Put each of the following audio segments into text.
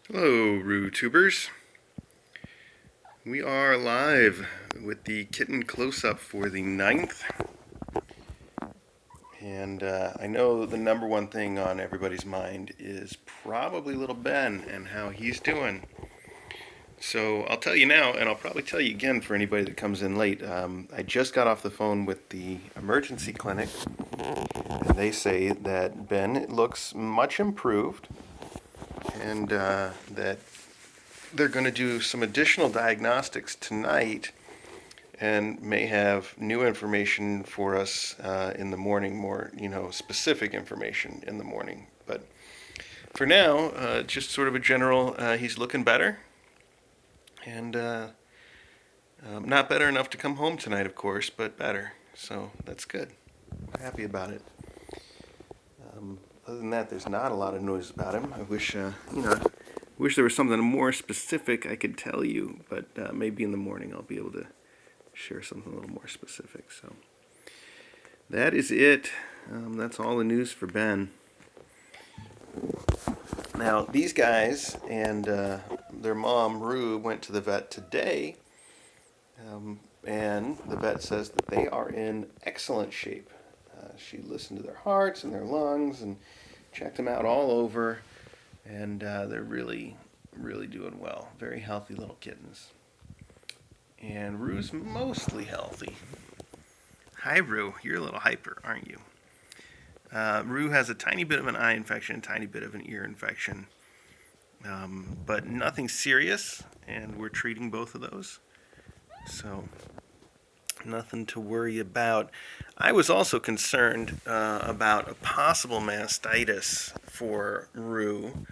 Hello, Roo-tubers. We are live with the Kitten Close Up for the 9th. And I know the number one thing on everybody's mind is probably little Ben and how he's doing. So I'll tell you now, and I'll probably tell you again for anybody that comes in late. I just got off the phone with the emergency clinic, and they say that Ben looks much improved, and that they're going to do some additional diagnostics tonight and may have new information for us in the morning, more, specific information in the morning. But for now, just sort of a general, he's looking better. And not better enough to come home tonight, of course, but better. So that's good. I'm happy about it. Other than that, there's not a lot of news about him. I wish, wish there was something more specific I could tell you, but maybe in the morning I'll be able to share something a little more specific. So that is it. That's all the news for Ben. Now, these guys and their mom, Rue, went to the vet today, and the vet says that they are in excellent shape. She listened to their hearts and their lungs and checked them out all over, and they're really, really doing well. Very healthy little kittens. And Rue's mostly healthy. Hi, Rue. You're a little hyper, aren't you? Rue has a tiny bit of an eye infection, a tiny bit of an ear infection, but nothing serious, and we're treating both of those. So, nothing to worry about. I was also concerned about a possible mastitis for Rue,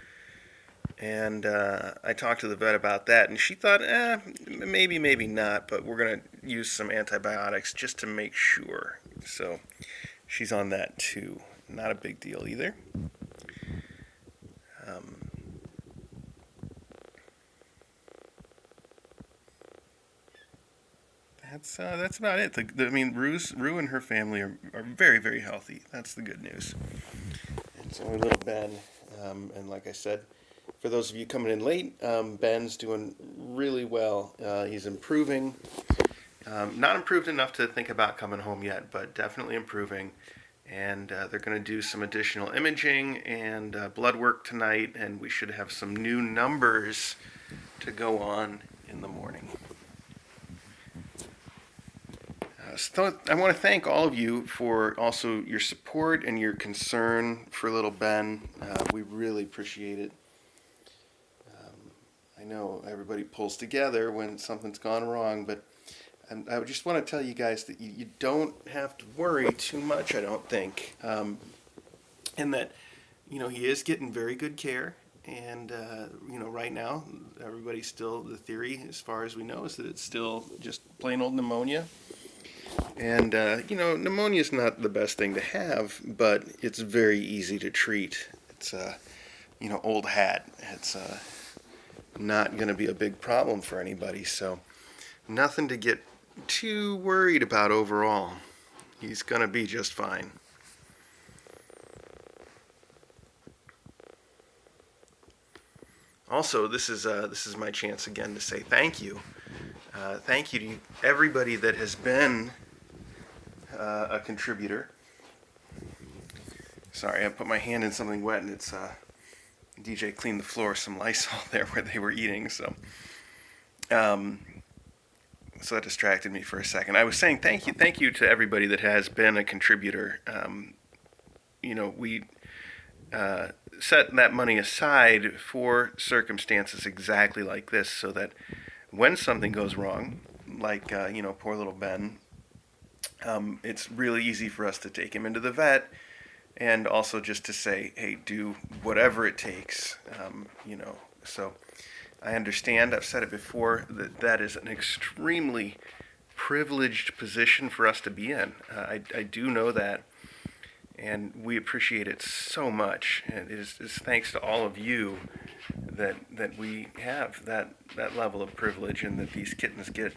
and I talked to the vet about that, and she thought, maybe, maybe not, but we're going to use some antibiotics just to make sure. So she's on that too. Not a big deal either. That's about it. Rue and her family are very, very healthy. That's the good news. It's only little Ben, and like I said, for those of you coming in late, Ben's doing really well. He's improving. Not improved enough to think about coming home yet, but definitely improving. And they're going to do some additional imaging and blood work tonight, and we should have some new numbers to go on in the morning. So I want to thank all of you for also your support and your concern for little Ben. We really appreciate it. I know everybody pulls together when something's gone wrong, but I just want to tell you guys that you don't have to worry too much, I don't think. And that, he is getting very good care. And, right now, everybody's still, the theory, as far as we know, is that it's still just plain old pneumonia. And, pneumonia is not the best thing to have, but it's very easy to treat. It's, old hat. It's not going to be a big problem for anybody. So nothing to get too worried about overall. He's going to be just fine. Also, this is my chance again to say thank you. Thank you to everybody that has been a contributor. Sorry, I put my hand in something wet, and it's DJ cleaned the floor, some Lysol there where they were eating. So that distracted me for a second. I was saying thank you to everybody that has been a contributor. We set that money aside for circumstances exactly like this, so that when something goes wrong, like poor little Ben, it's really easy for us to take him into the vet, and also just to say, hey, do whatever it takes, So I understand, I've said it before, that is an extremely privileged position for us to be in. I do know that, and we appreciate it so much. And it is thanks to all of you that we have that level of privilege, and that these kittens get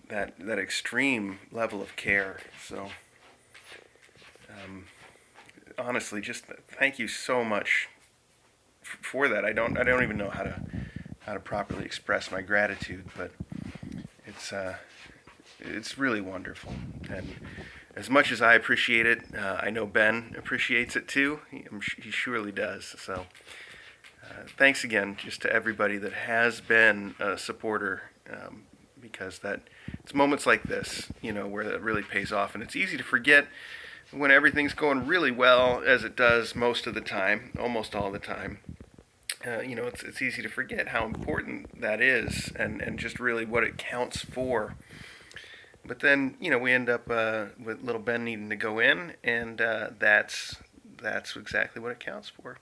that extreme level of care. So honestly, just thank you so much for that. I don't even know how to properly express my gratitude, but it's really wonderful. And as much as I appreciate it, I know Ben appreciates it too. He surely does. So thanks again just to everybody that has been a supporter, because it's moments like this, where that really pays off. And it's easy to forget when everything's going really well, as it does most of the time, almost all the time. It's easy to forget how important that is, and just really what it counts for. But then, we end up with little Ben needing to go in, and that's exactly what it counts for.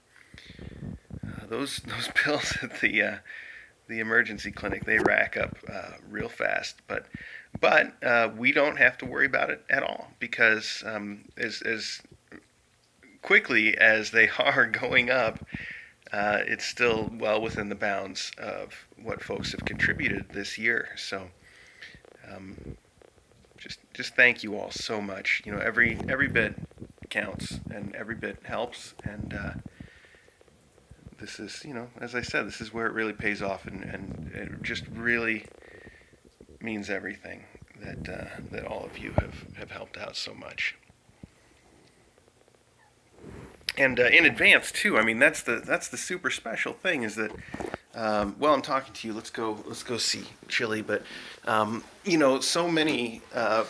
Those bills at the emergency clinic, they rack up real fast. But we don't have to worry about it at all, because as quickly as they are going up, it's still well within the bounds of what folks have contributed this year. So just thank you all so much. Every bit counts, and every bit helps. And this is, as I said, this is where it really pays off, and it just really means everything that all of you have helped out so much. And in advance too. I mean, that's the super special thing, is that while I'm talking to you, let's go see Chili. But so many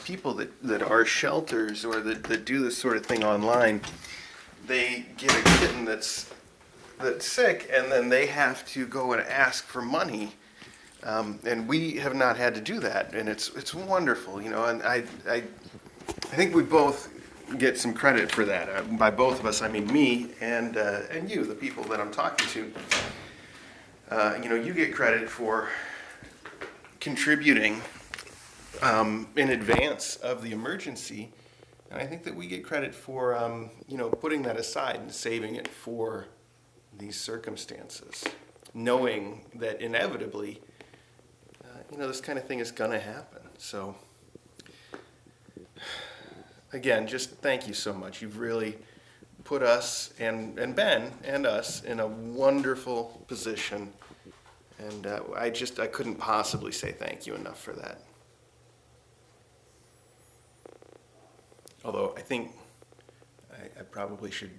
people that are shelters, or that do this sort of thing online, they get a kitten that's sick, and then they have to go and ask for money. And we have not had to do that, and it's wonderful, And I think we both get some credit for that. By both of us, I mean me and you, the people that I'm talking to. You get credit for contributing in advance of the emergency, and I think that we get credit for putting that aside and saving it for these circumstances, knowing that inevitably, this kind of thing is gonna happen. So. Again, just thank you so much. You've really put us and Ben and us in a wonderful position, and I couldn't possibly say thank you enough for that. Although I think I probably should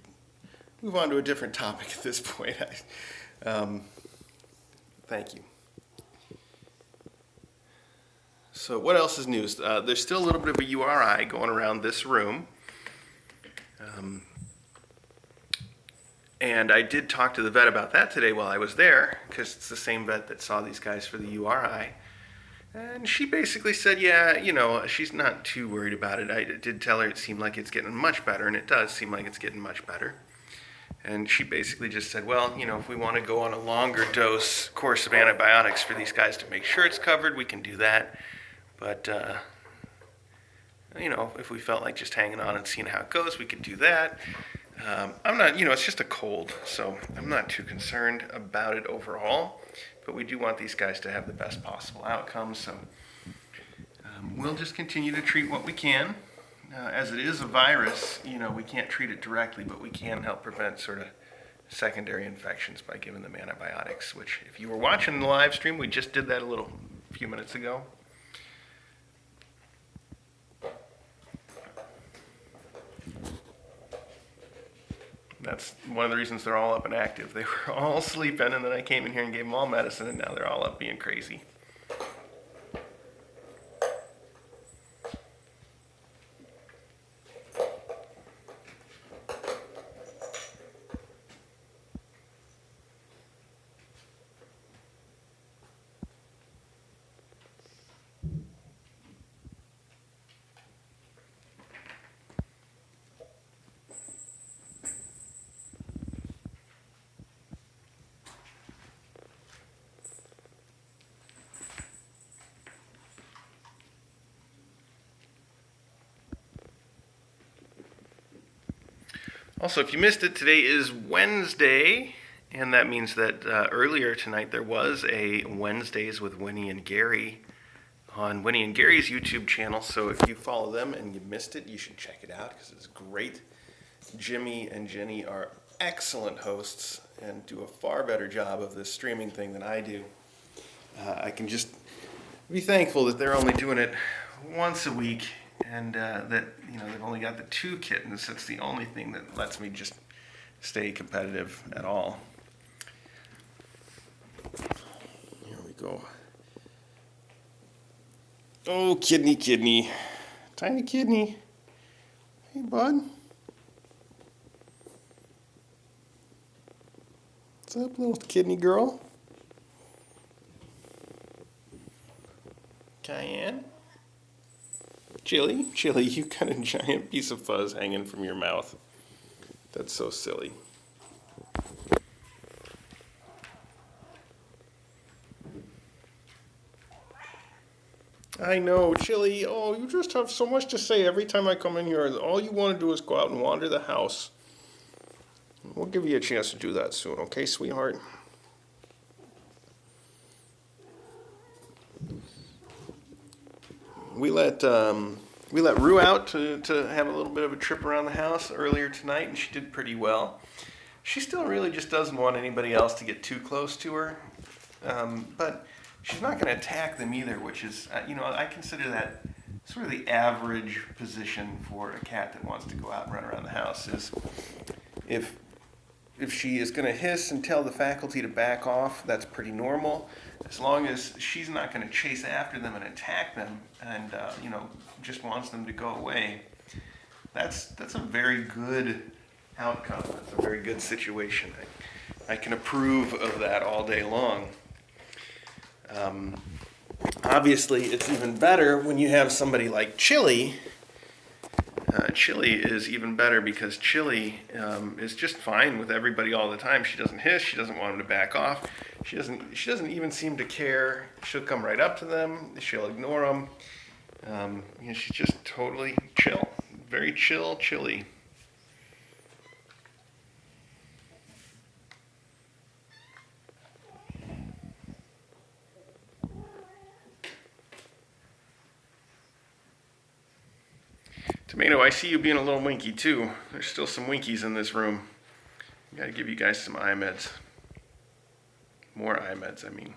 move on to a different topic at this point. Thank you. So what else is news? There's still a little bit of a URI going around this room. And I did talk to the vet about that today while I was there, because it's the same vet that saw these guys for the URI. And she basically said, yeah, she's not too worried about it. I did tell her it seemed like it's getting much better, and it does seem like it's getting much better. And she basically just said, well, if we want to go on a longer course of antibiotics for these guys to make sure it's covered, we can do that. But, if we felt like just hanging on and seeing how it goes, we could do that. I'm not, it's just a cold, so I'm not too concerned about it overall. But we do want these guys to have the best possible outcome, so we'll just continue to treat what we can. As it is a virus, we can't treat it directly, but we can help prevent sort of secondary infections by giving them antibiotics, which, if you were watching the live stream, we just did that a few minutes ago. That's one of the reasons they're all up and active. They were all sleeping, and then I came in here and gave them all medicine, and now they're all up being crazy. Also, if you missed it, today is Wednesday, and that means that earlier tonight there was a Wednesdays with Winnie and Gary on Winnie and Gary's YouTube channel. So if you follow them and you missed it, you should check it out because it's great. Jimmy and Jenny are excellent hosts and do a far better job of this streaming thing than I do. I can just be thankful that they're only doing it once a week, and that they've only got the 2 kittens. That's the only thing that lets me just stay competitive at all. Here we go. Oh, kidney, tiny kidney. Hey, bud. What's up, little kidney girl? Cayenne? Chili, you got a giant piece of fuzz hanging from your mouth. That's so silly. I know, Chili. Oh, you just have so much to say every time I come in here. All you want to do is go out and wander the house. We'll give you a chance to do that soon, okay, sweetheart? We let Rue out to have a little bit of a trip around the house earlier tonight, and she did pretty well. She still really just doesn't want anybody else to get too close to her, but she's not going to attack them either, which is, I consider that sort of the average position for a cat that wants to go out and run around the house. Is if she is going to hiss and tell the faculty to back off, that's pretty normal. As long as she's not going to chase after them and attack them and, just wants them to go away, that's a very good outcome. That's a very good situation. I can approve of that all day long. Obviously, it's even better when you have somebody like Chili. Chili is even better because Chili is just fine with everybody all the time. She doesn't hiss. She doesn't want them to back off. She doesn't even seem to care. She'll come right up to them. She'll ignore them. She's just totally chill. Very chill, Chili. Tomato, I see you being a little winky too. There's still some winkies in this room. Gotta give you guys some eye meds. More eye meds, I mean.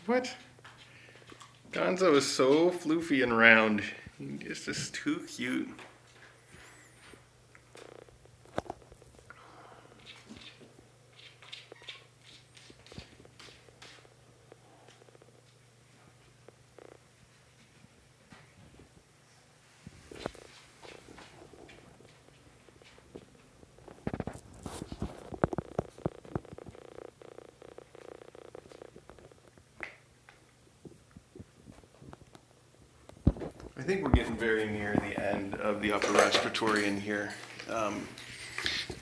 What? Gonzo is so floofy and round. He's just too cute. I think we're getting very near the end of the upper respiratory in here.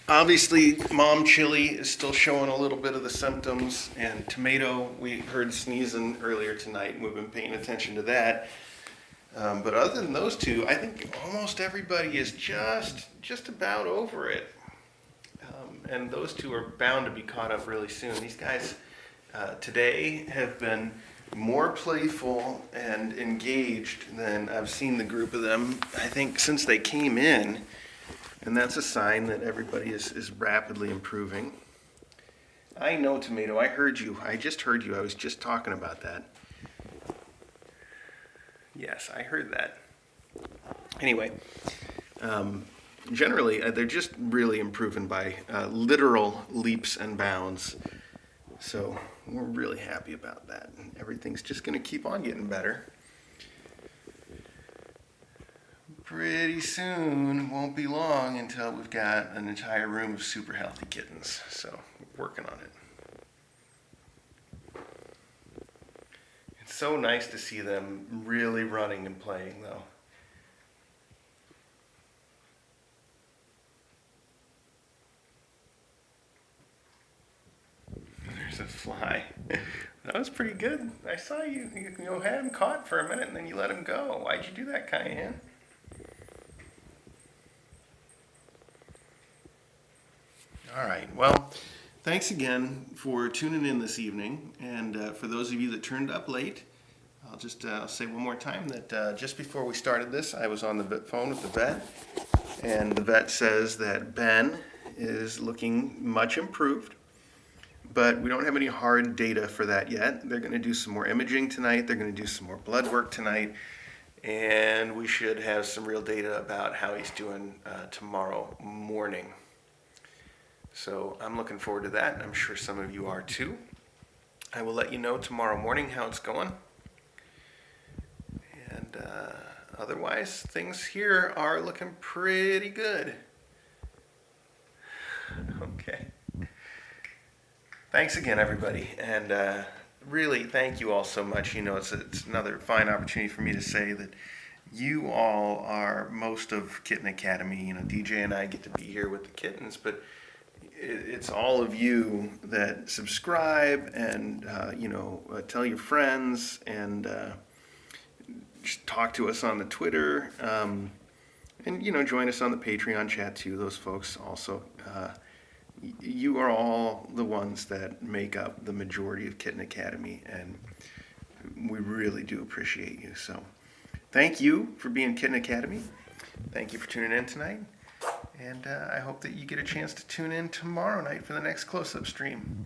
Obviously, Mom Chili is still showing a little bit of the symptoms, and Tomato, we heard sneezing earlier tonight, and we've been paying attention to that. But other than those two, I think almost everybody is just about over it. And those two are bound to be caught up really soon. These guys today have been more playful and engaged than I've seen the group of them, I think, since they came in. And that's a sign that everybody is rapidly improving. I know, Tomato, I heard you. I just heard you. I was just talking about that. Yes, I heard that. Anyway, generally, they're just really improving by literal leaps and bounds. So we're really happy about that. Everything's just going to keep on getting better. Pretty soon, won't be long until we've got an entire room of super healthy kittens. So, we're working on it. It's so nice to see them really running and playing, though. There's a fly. That was pretty good. I saw you. You had him caught for a minute and then you let him go. Why'd you do that, Cayenne? All right. Well, thanks again for tuning in this evening. And for those of you that turned up late, I'll just say one more time that just before we started this, I was on the phone with the vet. And the vet says that Ben is looking much improved. But we don't have any hard data for that yet. They're going to do some more imaging tonight. They're going to do some more blood work tonight. And we should have some real data about how he's doing tomorrow morning. So I'm looking forward to that, and I'm sure some of you are too. I will let you know tomorrow morning how it's going. And otherwise, things here are looking pretty good. Okay. Thanks again, everybody. And really, thank you all so much. You know, it's another fine opportunity for me to say that you all are most of Kitten Academy. You know, DJ and I get to be here with the kittens, but it's all of you that subscribe and, tell your friends and just talk to us on the Twitter. And, join us on the Patreon chat too, those folks also. You are all the ones that make up the majority of Kitten Academy, and we really do appreciate you. So thank you for being Kitten Academy. Thank you for tuning in tonight. And I hope that you get a chance to tune in tomorrow night for the next close-up stream.